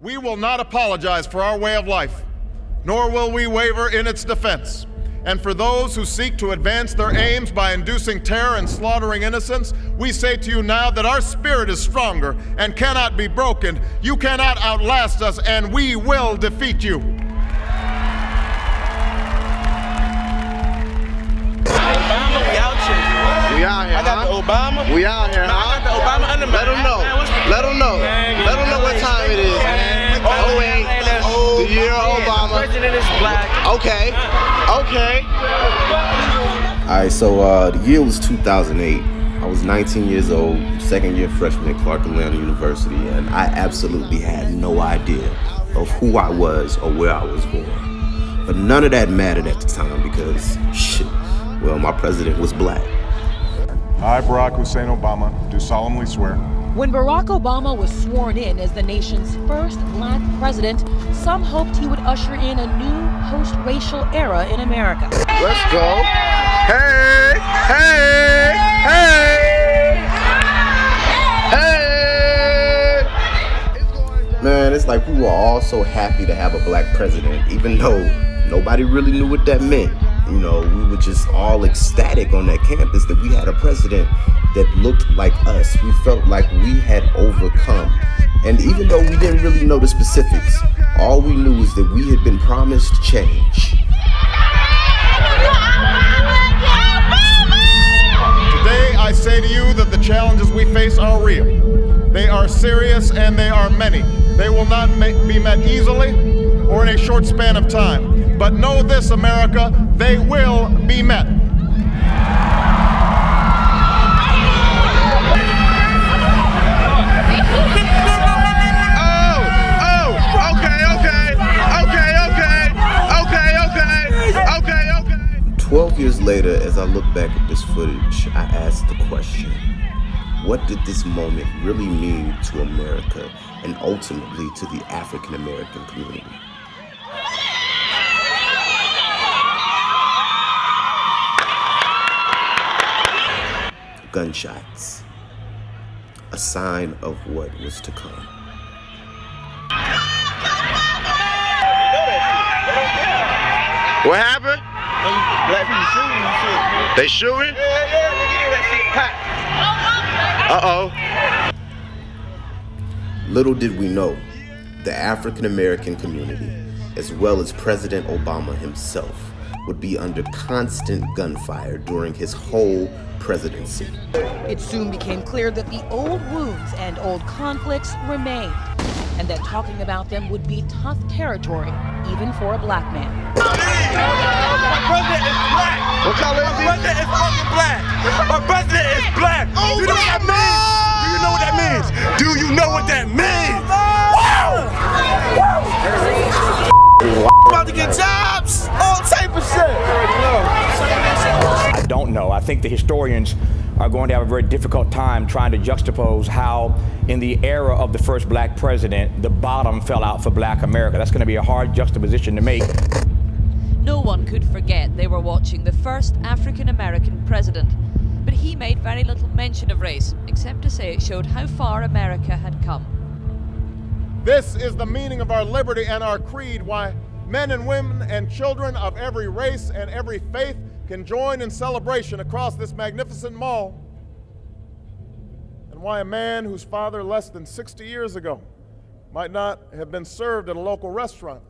We will not apologize for our way of life, nor will we waver in its defense. And for those who seek to advance their aims by inducing terror and slaughtering innocents, we say to you now that our spirit is stronger and cannot be broken. You cannot outlast us, and we will defeat you. Obama, we out here. We out here, I got the Obama. We out here, I got the Obama under my Let them know. Let them know. Let them know what time it is. 08, the year of Obama. The president is black. Okay. Okay. Alright, so the year was 2008. I was 19 years old, second year freshman at Clark Atlanta University, and I absolutely had no idea of who I was or where I was going. But none of that mattered at the time because, well, my president was black. I, Barack Hussein Obama, do solemnly swear. When Barack Obama was sworn in as the nation's first black president, some hoped he would usher in a new post-racial era in America. Let's go. Hey, hey, hey, hey. Man, it's like we were all so happy to have a black president, even though nobody really knew what that meant. You know, we were just all ecstatic on that campus that we had a president that looked like us. We felt like we had overcome. And even though we didn't really know the specifics, all we knew is that we had been promised change. Today, I say to you that the challenges we face are real. They are serious and they are many. They will not be met easily or in a short span of time. But know this, America, they will be met. Okay. 12 years later, as I look back at this footage, I ask the question, what did this moment really mean to America and ultimately to the African American community? Gunshots, a sign of what was to come. What happened? Black people shooting and shit. They shooting? Yeah. Uh-oh. Little did we know, the African American community, as well as President Obama himself, would be under constant gunfire during his whole presidency. It soon became clear that the old wounds and old conflicts remained, and that talking about them would be tough territory, even for a black man. My president is black. What color is he? My president is fucking black. My president is black. You know what that means? Do you know what that means? Do you know what that means? Wow! About to get jobs, all type of shit. I don't know. I think the historians are going to have a very difficult time trying to juxtapose how, in the era of the first black president, the bottom fell out for black America. That's going to be a hard juxtaposition to make. No one could forget they were watching the first African-American president, but he made very little mention of race, except to say it showed how far America had come. This is the meaning of our liberty and our creed, why men and women and children of every race and every faith can join in celebration across this magnificent mall, and why a man whose father less than 60 years ago might not have been served at a local restaurant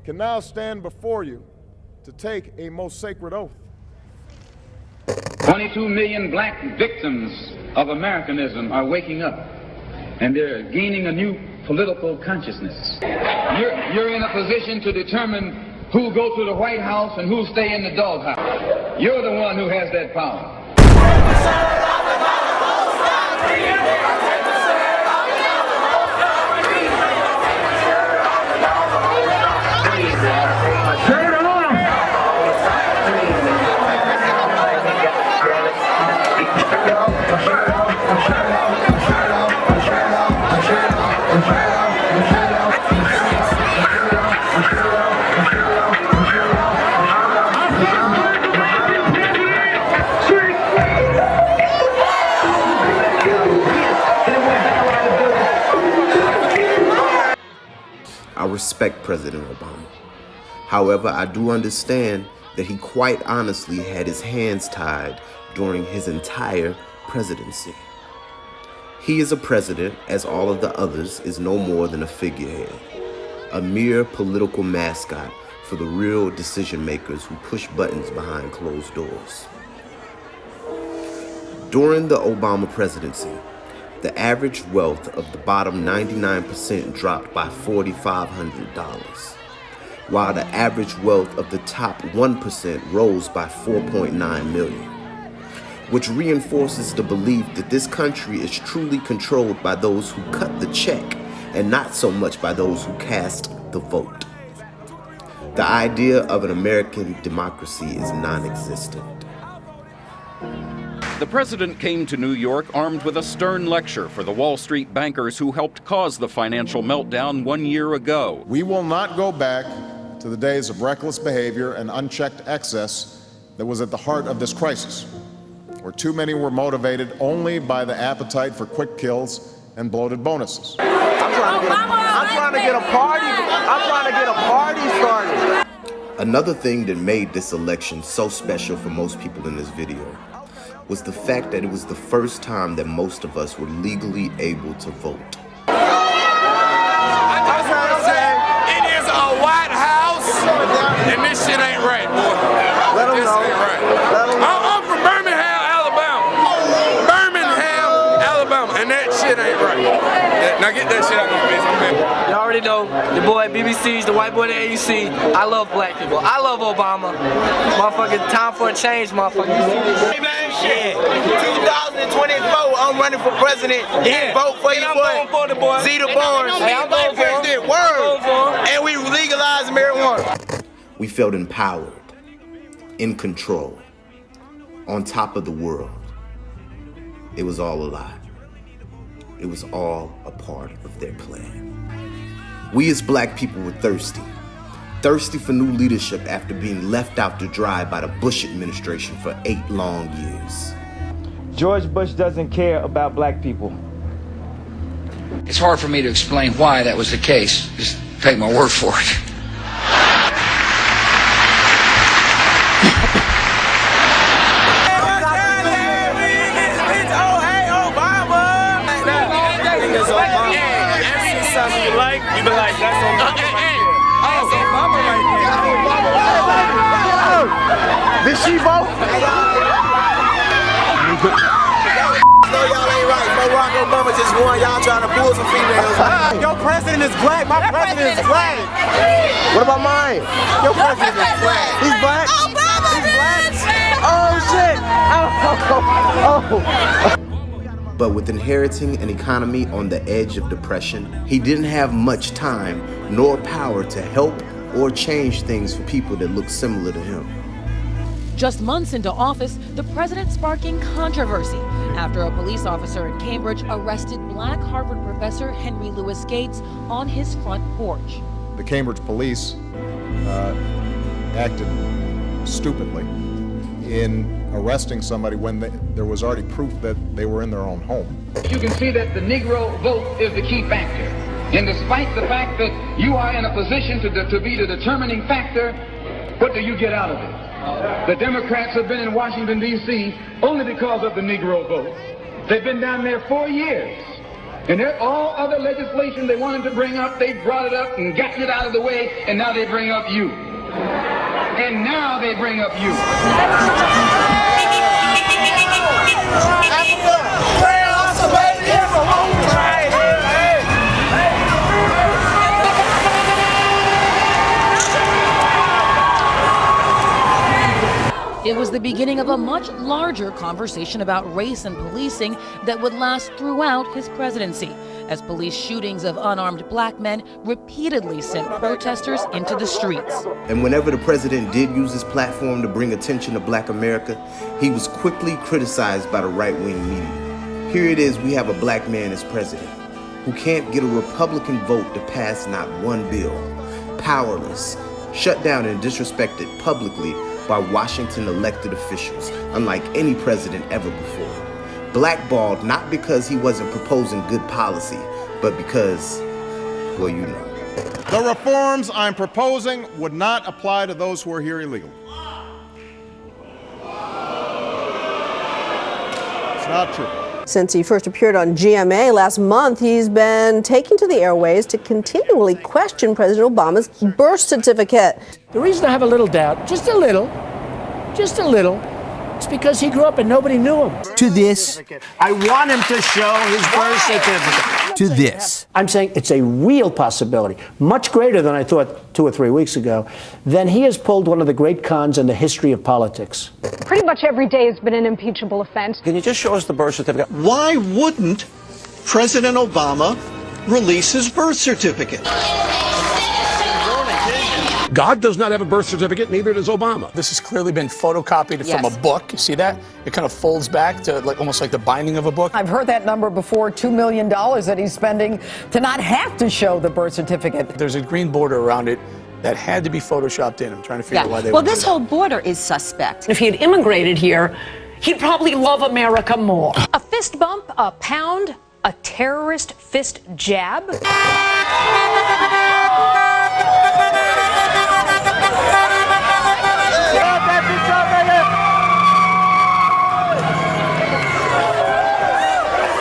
can now stand before you to take a most sacred oath. 22 million black victims of Americanism are waking up, and they're gaining a new political consciousness. You're in a position to determine who go to the White House and who stay in the doghouse. You're the one who has that power. Turn it on! respect President Obama. However, I do understand that he quite honestly had his hands tied during his entire presidency. He is a president, as all of the others is no more than a figurehead, a mere political mascot for the real decision makers who push buttons behind closed doors. During the Obama presidency, the average wealth of the bottom 99% dropped by $4,500, while the average wealth of the top 1% rose by 4.9 million, which reinforces the belief that this country is truly controlled by those who cut the check and not so much by those who cast the vote. The idea of an American democracy is non-existent. The president came to New York armed with a stern lecture for the Wall Street bankers who helped cause the financial meltdown 1 year ago. We will not go back to the days of reckless behavior and unchecked excess that was at the heart of this crisis, where too many were motivated only by the appetite for quick kills and bloated bonuses. I'm trying to get a party started. Another thing that made this election so special for most people in this video was the fact that it was the first time that most of us were legally able to vote. It is a White House, and this shit ain't right, boy. Let them know. Ain't right. Let them know. I'm from Birmingham, Alabama, and that shit ain't right. Now get that shit out of my face. You already know, the boy BBC's, the white boy at AUC. I love black people. I love Obama. Motherfucking time for a change, motherfucker. Shit. 2024, I'm running for president. Yeah. Vote for your boy. I'm voting for the boy. Zeta Barnes. Hey, I'm voting for him. Word. And we legalize marijuana. We felt empowered, in control, on top of the world. It was all a lie. It was all a part of their plan. We as black people were thirsty for new leadership after being left out to dry by the Bush administration for 8 long years. George Bush doesn't care about black people. It's hard for me to explain why that was the case. Just take my word for it. You be like, that's Obama. That's Obama right there. Did she vote? No, y'all ain't right. Barack Obama just won. Y'all trying to pull some females. Your president is black. My president is black. What about mine? Your president is black. He's black? Obama, he's black. Oh, shit. But with inheriting an economy on the edge of depression, he didn't have much time nor power to help or change things for people that looked similar to him. Just months into office, the president sparking controversy after a police officer in Cambridge arrested black Harvard professor Henry Louis Gates on his front porch. The Cambridge police acted stupidly in arresting somebody when there was already proof that they were in their own home. You can see that the Negro vote is the key factor. And despite the fact that you are in a position to be the determining factor, what do you get out of it? The Democrats have been in Washington, D.C. only because of the Negro vote. They've been down there 4 years. And all other legislation they wanted to bring up, they brought it up and gotten it out of the way, and now they bring up you. And now they bring up you. It was the beginning of a much larger conversation about race and policing that would last throughout his presidency, as police shootings of unarmed black men repeatedly sent protesters into the streets. And whenever the president did use his platform to bring attention to black America, he was quickly criticized by the right-wing media. Here it is, we have a black man as president who can't get a Republican vote to pass not one bill, powerless, shut down and disrespected publicly by Washington elected officials, unlike any president ever before. Blackballed not because he wasn't proposing good policy, but because, well, you know. The reforms I'm proposing would not apply to those who are here illegally. It's not true. Since he first appeared on GMA last month, he's been taking to the airways to continually question President Obama's birth certificate. The reason I have a little doubt, just a little, it's because he grew up and nobody knew him. To this. I want him to show his birth certificate. To this. I'm saying it's a real possibility, much greater than I thought 2 or 3 weeks ago. Then he has pulled one of the great cons in the history of politics. Pretty much every day has been an impeachable offense. Can you just show us the birth certificate? Why wouldn't President Obama release his birth certificate? God does not have a birth certificate, neither does Obama. This has clearly been photocopied from a book. You see that? It kind of folds back to almost like the binding of a book. I've heard that number before, $2 million that he's spending to not have to show the birth certificate. There's a green border around it that had to be photoshopped in. I'm trying to figure out why they Well, would do this whole border is suspect. If he had immigrated here, he'd probably love America more. A fist bump, a pound, a terrorist fist jab.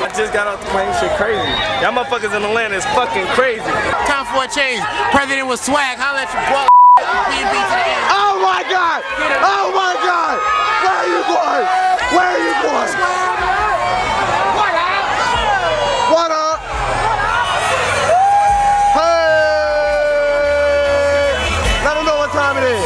I just got off the plane, shit crazy. Y'all motherfuckers in Atlanta is fucking crazy. Time for a change. President was swag. Holla at your boy. Oh my God! Oh my God! Where are you going? Where are you going? What up? What up? Hey! Let them know what time it is.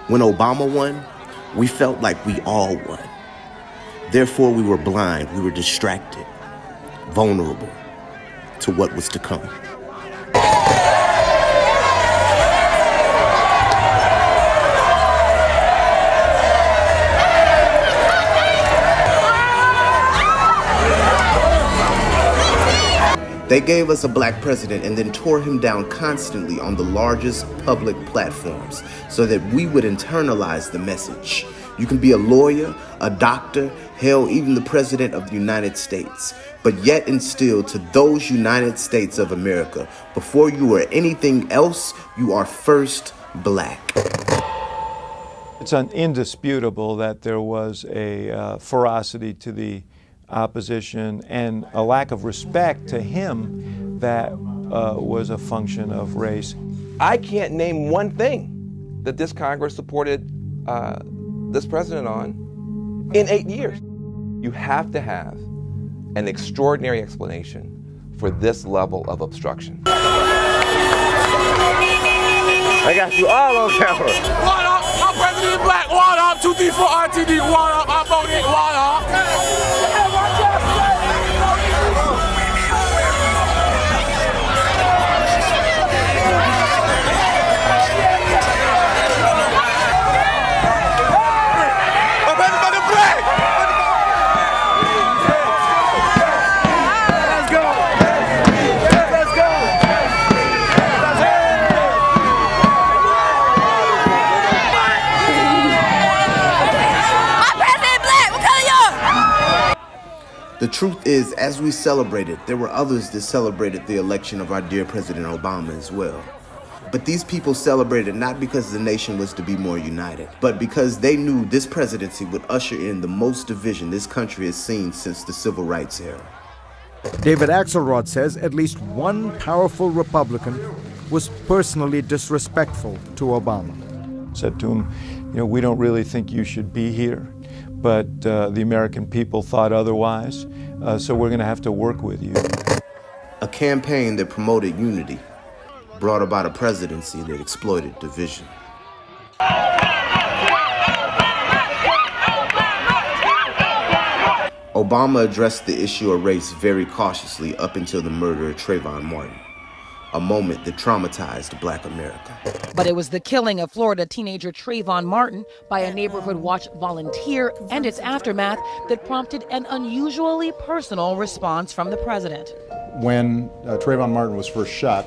When Obama won, we felt like we all won. Therefore, we were blind, we were distracted, vulnerable to what was to come. They gave us a black president and then tore him down constantly on the largest public platforms so that we would internalize the message. You can be a lawyer, a doctor, hell, even the president of the United States, but yet and still to those United States of America, before you are anything else, you are first black. It's indisputable that there was a ferocity to the opposition and a lack of respect to him that was a function of race. I can't name one thing that this Congress supported this president on in 8 years. You have to have an extraordinary explanation for this level of obstruction. I got you all on camera. What up? I'm President Black. What up? 234 RTD. What up? I voted. What up? The truth is, as we celebrated, there were others that celebrated the election of our dear President Obama as well. But these people celebrated not because the nation was to be more united, but because they knew this presidency would usher in the most division this country has seen since the Civil Rights era. David Axelrod says at least one powerful Republican was personally disrespectful to Obama. Said to him, we don't really think you should be here, but the American people thought otherwise, so we're going to have to work with you. A campaign that promoted unity brought about a presidency that exploited division. Obama addressed the issue of race very cautiously up until the murder of Trayvon Martin. a moment that traumatized Black America. But it was the killing of Florida teenager Trayvon Martin by a neighborhood watch volunteer and its aftermath that prompted an unusually personal response from the president. When Trayvon Martin was first shot,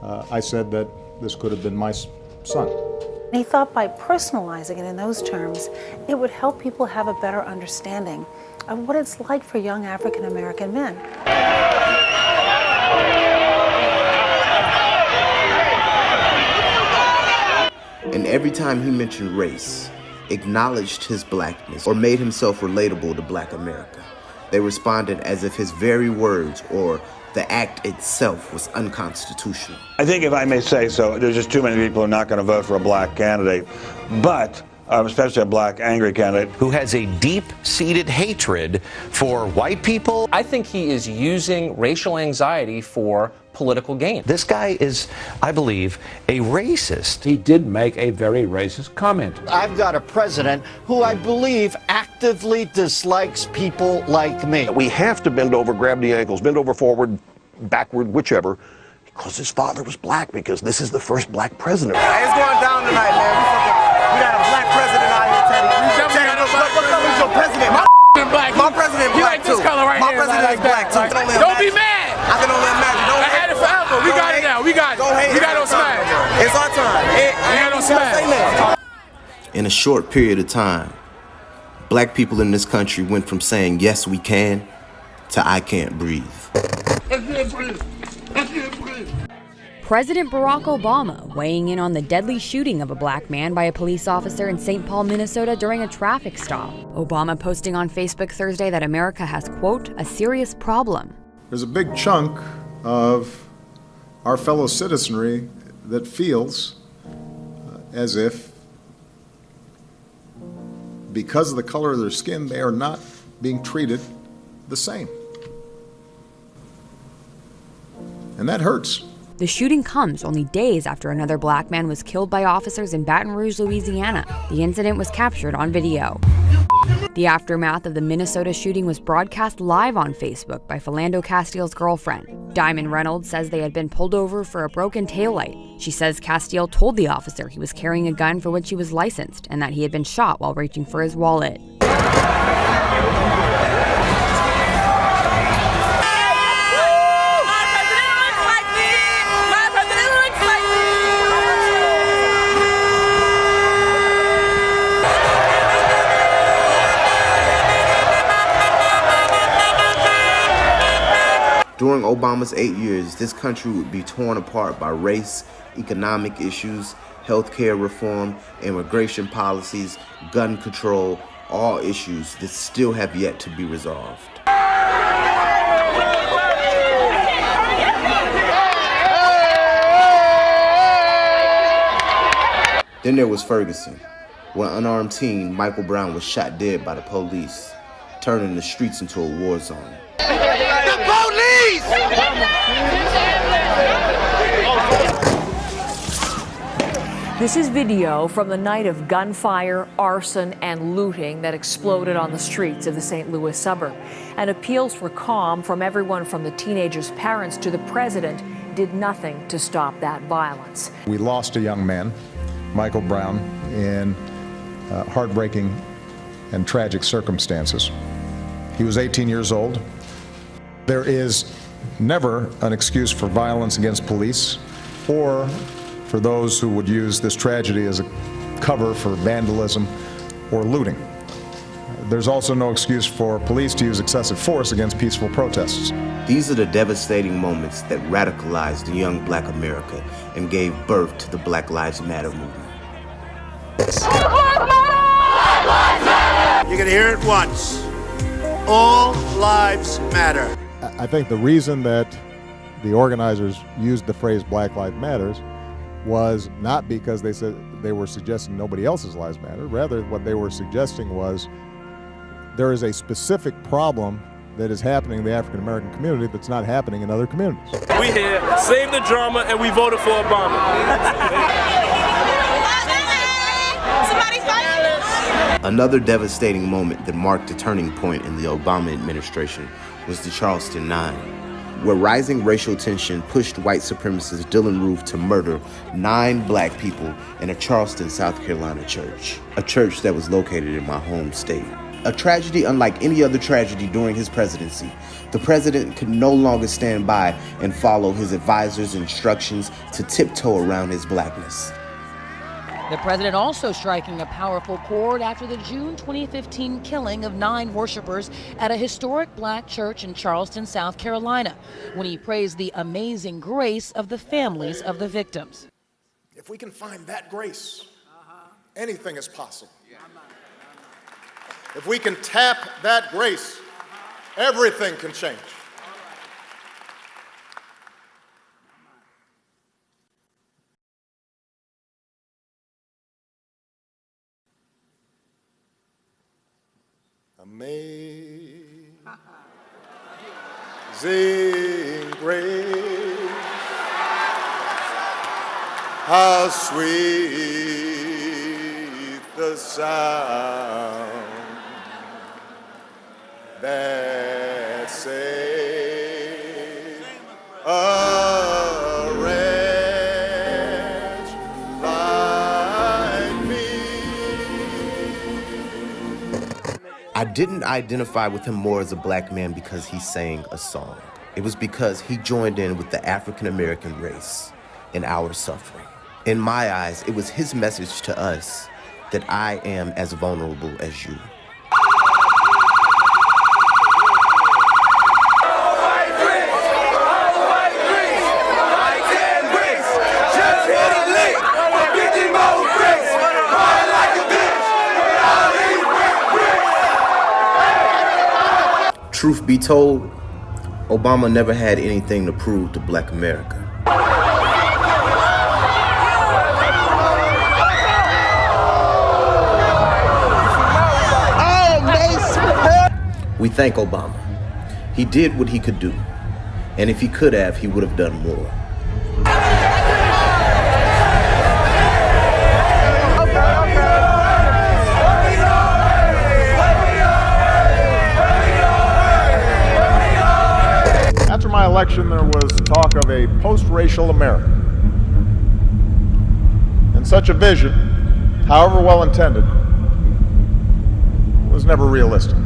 I said that this could have been my son. He thought by personalizing it in those terms, it would help people have a better understanding of what it's like for young African American men. And every time he mentioned race, acknowledged his blackness, or made himself relatable to Black America, they responded as if his very words or the act itself was unconstitutional. I think, if I may say so, there's just too many people who are not going to vote for a black candidate, but especially a black angry candidate who has a deep-seated hatred for white people. I think he is using racial anxiety for political gain. This guy is, I believe, a racist. He did make a very racist comment. I've got a president who I believe actively dislikes people like me. We have to bend over, grab the ankles, bend over forward, backward, whichever, because his father was black, because this is the first black president. Hey, it's going down tonight, man. We got a black president out here, Teddy. Teddy, look, your president. My president You black like this too. color right My here. president is black too. Don't be mad. I can only imagine. I had it forever. We got it now. We got it. We got on smash. It's our time. We got on smash. In a short period of time, Black people in this country went from saying, yes, we can, to I can't breathe. President Barack Obama weighing in on the deadly shooting of a black man by a police officer in St. Paul, Minnesota during a traffic stop. Obama posting on Facebook Thursday that America has, quote, a serious problem. There's a big chunk of our fellow citizenry that feels as if, because of the color of their skin, they are not being treated the same. And that hurts. The shooting comes only days after another black man was killed by officers in Baton Rouge, Louisiana. The incident was captured on video. The aftermath of the Minnesota shooting was broadcast live on Facebook by Philando Castile's girlfriend. Diamond Reynolds says they had been pulled over for a broken taillight. She says Castile told the officer he was carrying a gun for which he was licensed and that he had been shot while reaching for his wallet. During Obama's 8 years, this country would be torn apart by race, economic issues, healthcare reform, immigration policies, gun control, all issues that still have yet to be resolved. Then there was Ferguson, where unarmed teen Michael Brown was shot dead by the police, turning the streets into a war zone. The police! This is video from the night of gunfire, arson, and looting that exploded on the streets of the St. Louis suburb. And appeals for calm from everyone from the teenagers' parents to the president did nothing to stop that violence. We lost a young man, Michael Brown, in heartbreaking and tragic circumstances. He was 18 years old. There is never an excuse for violence against police or for those who would use this tragedy as a cover for vandalism or looting. There's also no excuse for police to use excessive force against peaceful protests. These are the devastating moments that radicalized the young Black America and gave birth to the Black Lives Matter movement. You're going to hear it once. All lives matter. I think the reason that the organizers used the phrase Black Lives Matters was not because they said they were suggesting nobody else's lives matter. Rather, what they were suggesting was there is a specific problem that is happening in the African American community that's not happening in other communities. We here, save the drama, and we voted for Obama. Another devastating moment that marked a turning point in the Obama administration was the Charleston 9. where rising racial tension pushed white supremacist Dylann Roof to murder 9 black people in a Charleston, South Carolina church, a church that was located in my home state. A tragedy unlike any other tragedy during his presidency. The president could no longer stand by and follow his advisors' instructions to tiptoe around his blackness. The president also striking a powerful chord after the June 2015 killing of 9 worshipers at a historic black church in Charleston, South Carolina, when he praised the amazing grace of the families of the victims. If we can find that grace, anything is possible. If we can tap that grace, everything can change. Amazing grace, how sweet the sound that saved a wretch like me. I didn't identify with him more as a black man because he sang a song. It was because he joined in with the African American race in our suffering. In my eyes, it was his message to us that I am as vulnerable as you. Truth be told, Obama never had anything to prove to Black America. We thank Obama. He did what he could do, and if he could have, he would have done more. After my election, there was talk of a post-racial America. And such a vision, however well intended, was never realistic.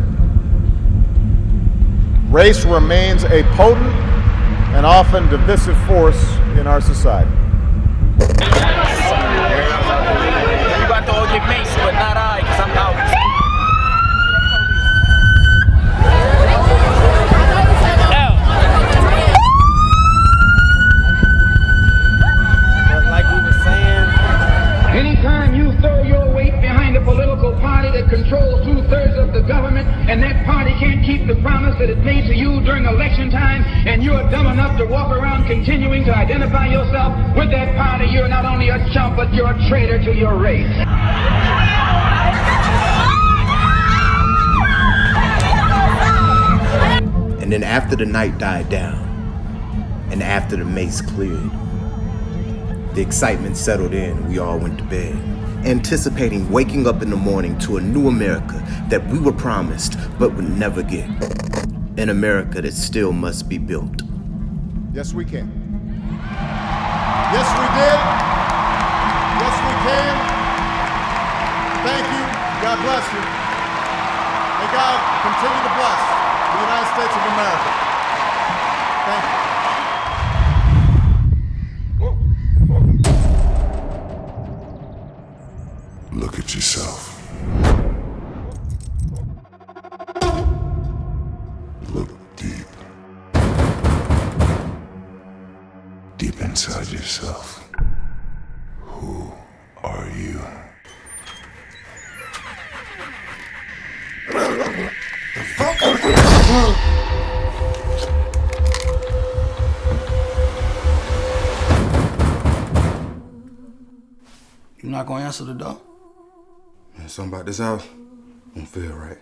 Race remains a potent and often divisive force in our society. You got to all get maced, but not I, because I'm out. Anytime you throw your weight behind a political party that controls 2/3 of the government, and that party can't keep the promise that it made to you during election time, and you're dumb enough to walk around continuing to identify yourself with that party, you're not only a chump, but you're a traitor to your race. And then after the night died down, and after the mace cleared, the excitement settled in and we all went to bed, anticipating waking up in the morning to a new America that we were promised but would never get. An America that still must be built. Yes, we can. Yes, we did. Yes, we can. Thank you. God bless you. May God continue to bless the United States of America. Thank you. Look at yourself. Look deep. Deep inside yourself. Who are you? You not gonna answer the door? Man, something about this house don't feel right.